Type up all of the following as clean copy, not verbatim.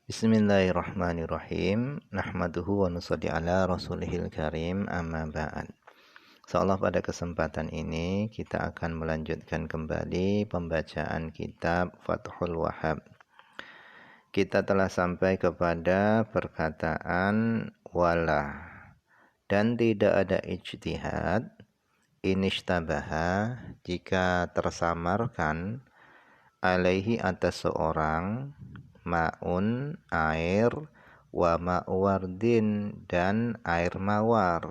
Bismillahirrahmanirrahim. Nahmaduhu wa nusalli ala rasulihil karim, amma ba'd. Insyaallah pada kesempatan ini kita akan melanjutkan kembali pembacaan kitab Fathul Wahhab. Kita telah sampai kepada perkataan wala, dan tidak ada ijtihad inishtabaha jika tersamarkan alaihi atas seorang ma'un air wa ma'wardin dan air mawar,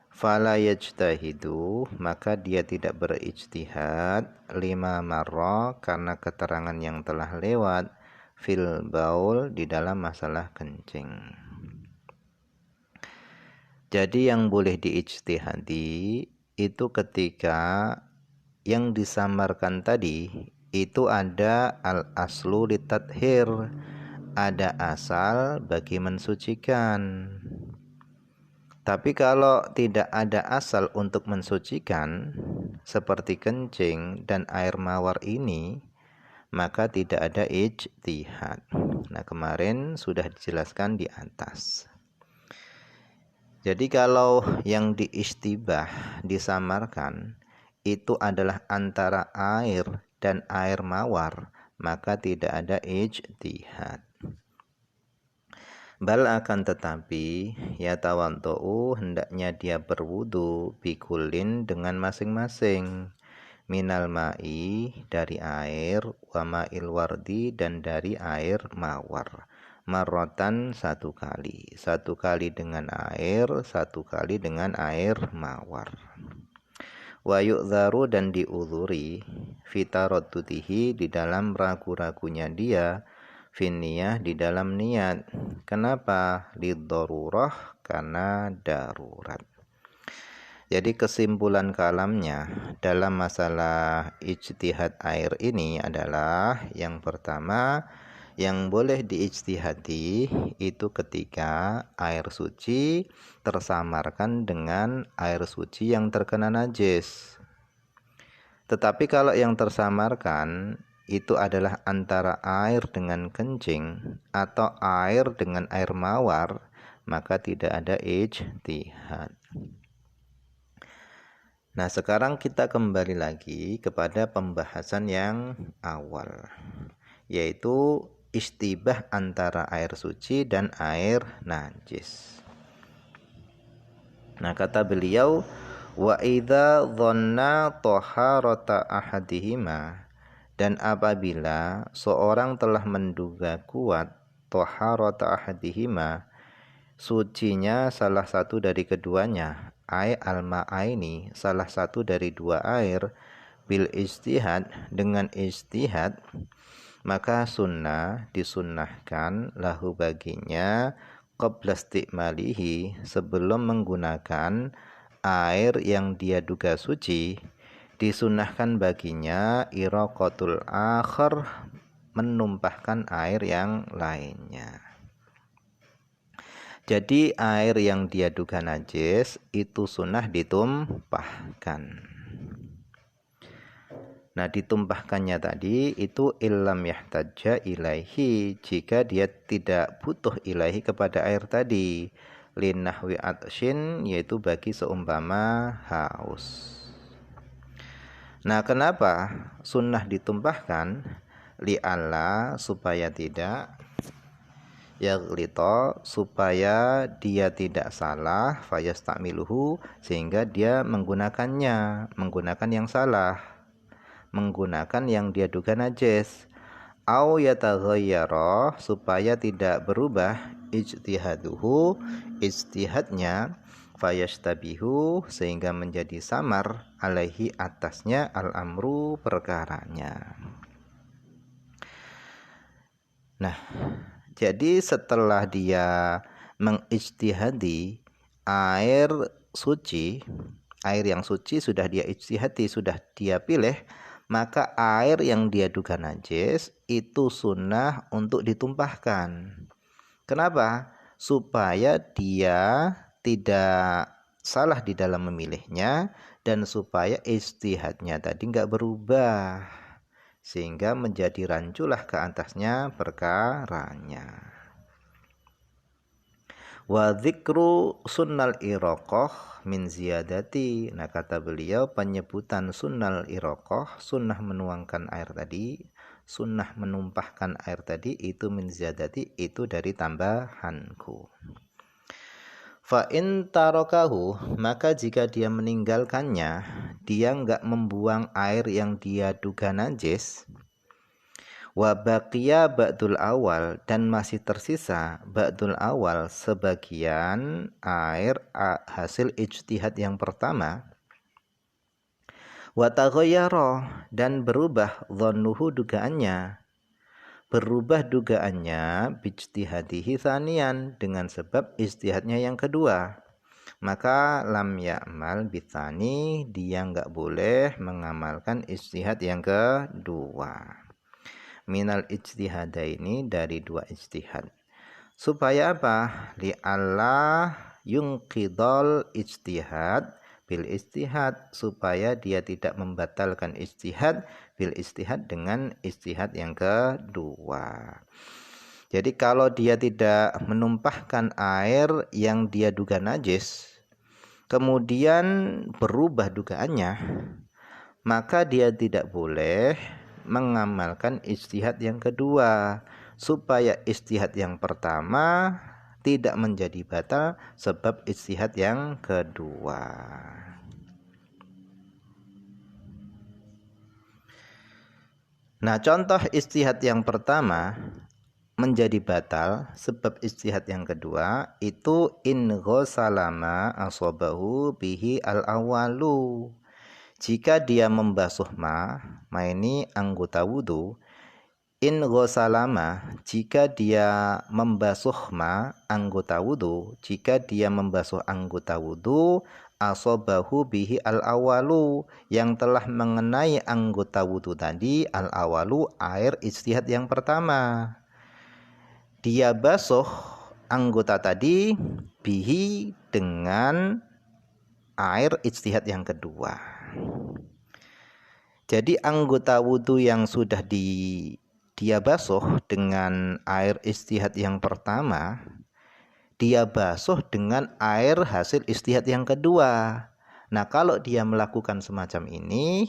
fala yajtahidu maka dia tidak berijtihad lima marra karena keterangan yang telah lewat fil baul di dalam masalah kencing. Jadi yang boleh diijtihadi itu ketika yang disamarkan tadi itu ada al-aslu litathir, ada asal bagi mensucikan. Tapi kalau tidak ada asal untuk mensucikan seperti kencing dan air mawar ini, maka tidak ada ijtihad. Nah, kemarin sudah dijelaskan di atas. Jadi kalau yang diistibah disamarkan itu adalah antara air dan air mawar, maka tidak ada ijtihad. Bal akan tetapi yatawaddu hendaknya dia berwudu bikulin dengan masing-masing, minal ma'i dari air, wa ma'il wardi dan dari air mawar, marrotan satu kali dengan air, satu kali dengan air mawar. Wa yu'dharu dan diuzuri fitaraddudihi di dalam ragu-ragunya dia, finniyah di dalam niat. Kenapa? Liddarurah karena darurat. Jadi kesimpulan kalamnya dalam masalah ijtihad air ini adalah yang pertama, yang boleh diijtihadi itu ketika air suci tersamarkan dengan air suci yang terkena najis. Tetapi kalau yang tersamarkan itu adalah antara air dengan kencing atau air dengan air mawar, maka tidak ada ijtihad. Nah, sekarang kita kembali lagi kepada pembahasan yang awal, yaitu istibah antara air suci dan air najis. Nah, kata beliau, wa idza dhanna taharata ahadihima, dan apabila seorang telah menduga kuat taharata ahadihima, sucinya salah satu dari keduanya, ai al-ma'aini, salah satu dari dua air, bil ijtihad dengan ijtihad, maka sunnah disunnahkan lahu baginya qabla istimalihi, sebelum menggunakan air yang dia duga suci, disunnahkan baginya iraqatul akhar, menumpahkan air yang lainnya. Jadi air yang dia duga najis itu sunnah ditumpahkan. Nah, ditumpahkannya tadi itu illam yahtajja ilaihi, jika dia tidak butuh ilaihi kepada air tadi, linahwi atsyin, yaitu bagi seumpama haus. Nah, kenapa sunnah ditumpahkan? Li'alla, supaya tidak, yaghlita, supaya dia tidak salah, fayastamiluhu, sehingga dia menggunakan yang salah, menggunakan yang dia duga najis. Au yataghayyara, supaya tidak berubah ijtihaduhu, ijtihadnya, fayashtabihu, sehingga menjadi samar, alaihi atasnya, al-amru perkaranya. Nah, jadi setelah dia mengijtihadi air suci, air yang suci sudah dia ijtihadi, sudah dia pilih, maka air yang dia duga najis itu sunnah untuk ditumpahkan. Kenapa? Supaya dia tidak salah di dalam memilihnya, dan supaya ijtihadnya tadi enggak berubah, sehingga menjadi ranculah ke atasnya perkaranya. Wa dzikru sunnal iraqah min ziyadati. Nah, kata beliau, penyebutan sunnal iraqah, sunnah menuangkan air tadi, sunnah menumpahkan air tadi, itu min ziyadati, itu dari tambahanku. Fa in tarakahu, maka jika dia meninggalkannya, dia enggak membuang air yang dia duga najis, wa baqiya ba'dul awal, dan masih tersisa ba'dul awal, sebagian air hasil ijtihad yang pertama, wa taghayyara, dan berubah dhannuhu, dugaannya, berubah dugaannya bijtihadihi tsaniyan, dengan sebab ijtihadnya yang kedua, maka lam ya'mal bitsani, dia enggak boleh mengamalkan ijtihad yang kedua. Minal ijtihadaini, dari dua ijtihad. Supaya apa? Li'alla yungqidul ijtihad bil ijtihad, supaya dia tidak membatalkan ijtihad bil ijtihad, dengan ijtihad yang kedua. Jadi kalau dia tidak menumpahkan air yang dia duga najis, kemudian berubah dugaannya, maka dia tidak boleh mengamalkan ijtihad yang kedua, supaya ijtihad yang pertama tidak menjadi batal sebab ijtihad yang kedua. Nah, contoh ijtihad yang pertama menjadi batal sebab ijtihad yang kedua itu in ghasalama asabahu bihi al-awalu. Jika dia membasuh ma ini anggota wudu, in ghasalama, jika dia membasuh ma anggota wudu, jika dia membasuh anggota wudu, asabahu bihi al-awalu, yang telah mengenai anggota wudu tadi, al-awalu, air ijtihad yang pertama, dia basuh anggota tadi bihi, dengan air ijtihad yang kedua. Jadi anggota wudhu yang sudah dia basuh dengan air ijtihad yang pertama, dia basuh dengan air hasil ijtihad yang kedua. Nah, kalau dia melakukan semacam ini,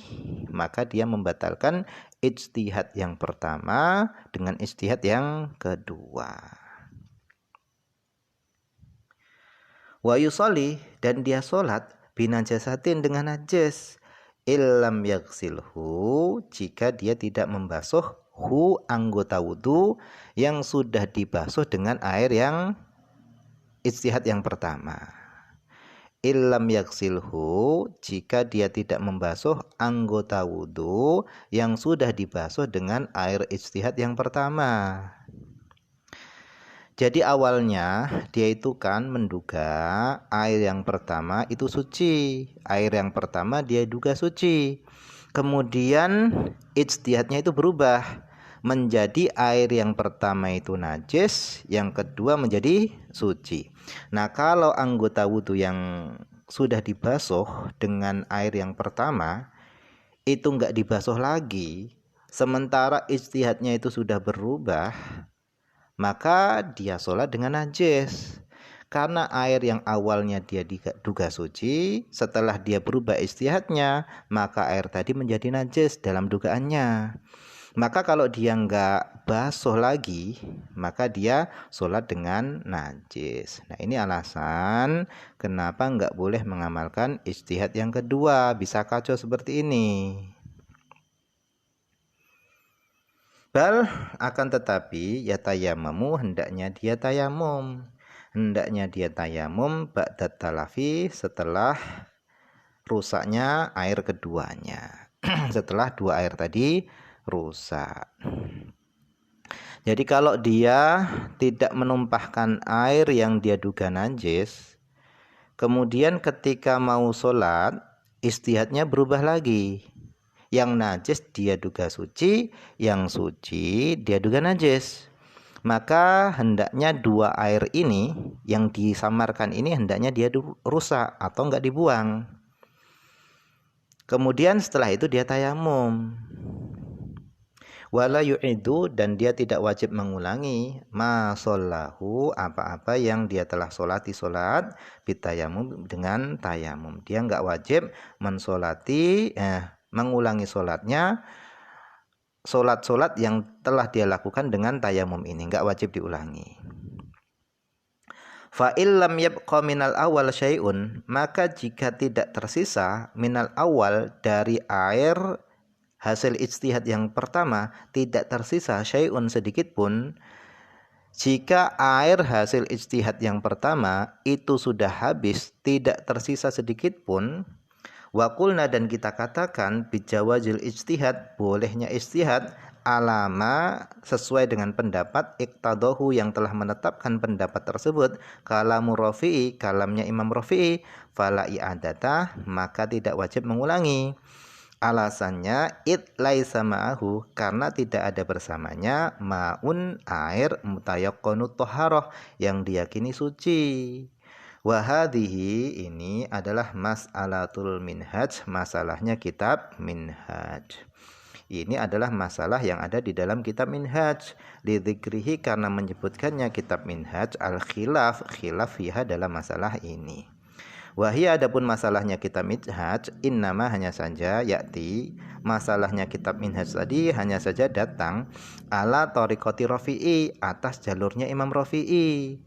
maka dia membatalkan ijtihad yang pertama dengan ijtihad yang kedua. Wa yusalli, dan dia sholat binajasatin, dengan najis, illam yaghsilhu, jika dia tidak membasuh hu anggota wudu yang sudah dibasuh dengan air yang ijtihad yang pertama. Illam yaghsilhu, jika dia tidak membasuh anggota wudu yang sudah dibasuh dengan air ijtihad yang pertama. Jadi awalnya dia itu kan menduga air yang pertama itu suci. Air yang pertama dia duga suci. Kemudian ijtihadnya itu berubah menjadi air yang pertama itu najis, yang kedua menjadi suci. Nah, kalau anggota wudhu yang sudah dibasuh dengan air yang pertama itu enggak dibasuh lagi, sementara ijtihadnya itu sudah berubah, maka dia sholat dengan najis. Karena air yang awalnya dia duga suci, setelah dia berubah ijtihadnya, maka air tadi menjadi najis dalam dugaannya. Maka kalau dia enggak basuh lagi, maka dia sholat dengan najis. Nah, ini alasan kenapa enggak boleh mengamalkan ijtihad yang kedua. Bisa kacau seperti ini. Bal, akan tetapi ya tayamamu, hendaknya dia tayamum. Hendaknya dia tayamum ba'dat talafi, setelah rusaknya air keduanya. Setelah dua air tadi rusak. Jadi kalau dia tidak menumpahkan air yang dia duga najis, kemudian ketika mau sholat, ijtihadnya berubah lagi. Yang najis dia duga suci, yang suci dia duga najis. Maka hendaknya dua air ini yang disamarkan ini hendaknya dia rusak atau enggak dibuang. Kemudian setelah itu dia tayamum. Wala yu'idu, dan dia tidak wajib mengulangi ma shollahu, apa-apa yang dia telah solati solat bitayamum, dengan tayamum. Dia enggak wajib mengulangi solatnya, solat-solat yang telah dia lakukan dengan tayamum ini enggak wajib diulangi. Fa illam yabqa minal awal syai'un, maka jika tidak tersisa minal awal dari air hasil ijtihad yang pertama, tidak tersisa syai'un sedikit pun, jika air hasil ijtihad yang pertama itu sudah habis, tidak tersisa sedikit pun, waqulna, dan kita katakan bijawazil ijtihad, bolehnya ijtihad, alama, sesuai dengan pendapat iqtadahu, yang telah menetapkan pendapat tersebut, kalamu Rafi'i, kalamnya Imam Rafi'i, fala i'adata, maka tidak wajib mengulangi. Alasannya id laisa ma'ahu, karena tidak ada bersamanya ma'un, air, mutayaqqanut thaharah, yang diyakini suci. Wahadihi, ini adalah mas'alatul minhaj, masalahnya kitab minhaj. Ini adalah masalah yang ada di dalam kitab minhaj, lidzikrihi, karena menyebutkannya kitab minhaj, al-khilaf, khilaf fiha, dalam masalah ini. Wahia, adapun masalahnya kitab minhaj, innama, hanya saja, yakti, masalahnya kitab minhaj tadi hanya saja datang ala tariqati Rafi'i, atas jalurnya Imam Rafi'i.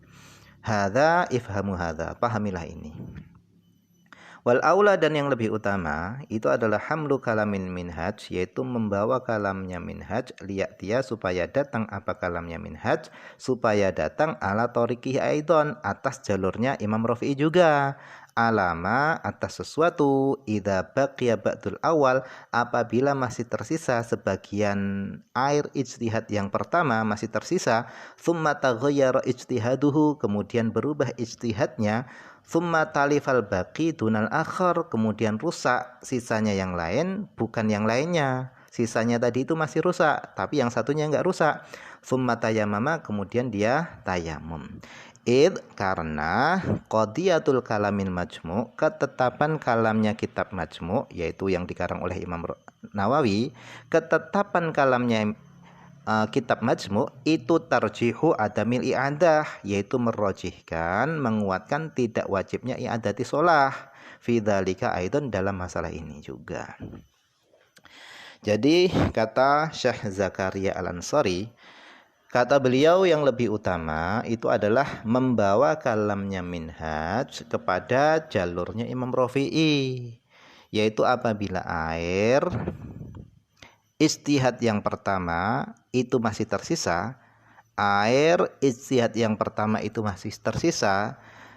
Hadza ifhamu hadza, pahamilah ini. Wal aula, dan yang lebih utama itu adalah hamlu kalamin minhaj, yaitu membawa kalamnya minhaj, liya'tiya, supaya datang apa kalamnya minhaj, supaya datang ala tariqihi aidon, atas jalurnya Imam Rafi'i juga, alama, atas sesuatu, idza baqiya ba'dul awal, apabila masih tersisa sebagian air ijtihad yang pertama masih tersisa, thumma taghayyara ijtihaduhu, kemudian berubah ijtihadnya, thumma talifal baqi dunal akhar, kemudian rusak sisanya yang lain, bukan yang lainnya. Sisanya tadi itu masih rusak, tapi yang satunya enggak rusak. Thumma tayammama, kemudian dia tayamum. Id, karena qadiyatul kalamin majmu', ketetapan kalamnya kitab majmu', yaitu yang dikarang oleh Imam Nawawi, ketetapan kalamnya kitab majmu' itu tarjihu adamil i'adah, yaitu merojihkan, menguatkan tidak wajibnya i'adati sholah, fidzalika aidon, dalam masalah ini juga. Jadi kata Syekh Zakaria Al-Ansari, kata beliau yang lebih utama itu adalah membawa kalamnya minhaj kepada jalurnya Imam Rafi'i, yaitu apabila air ijtihad yang pertama itu masih tersisa,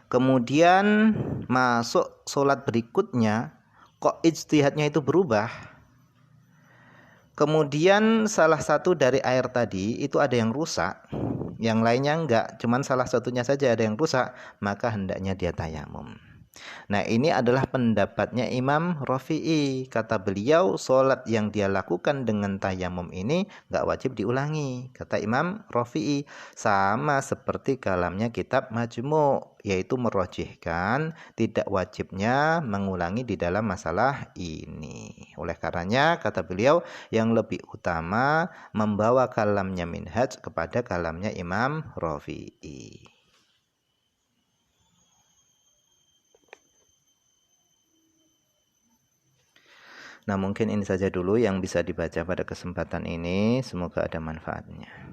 kemudian masuk sholat berikutnya, kok ijtihadnya itu berubah, kemudian salah satu dari air tadi itu ada yang rusak, yang lainnya enggak, cuman salah satunya saja ada yang rusak, maka hendaknya dia tayamum. Nah, ini adalah pendapatnya Imam Rafi'i. Kata beliau, sholat yang dia lakukan dengan tayamum ini enggak wajib diulangi, kata Imam Rafi'i. Sama seperti kalamnya kitab Majmu', yaitu merojihkan tidak wajibnya mengulangi di dalam masalah ini. Oleh karenanya, kata beliau, yang lebih utama membawa kalamnya minhaj kepada kalamnya Imam Rafi'i. Nah, mungkin ini saja dulu yang bisa dibaca pada kesempatan ini. Semoga ada manfaatnya.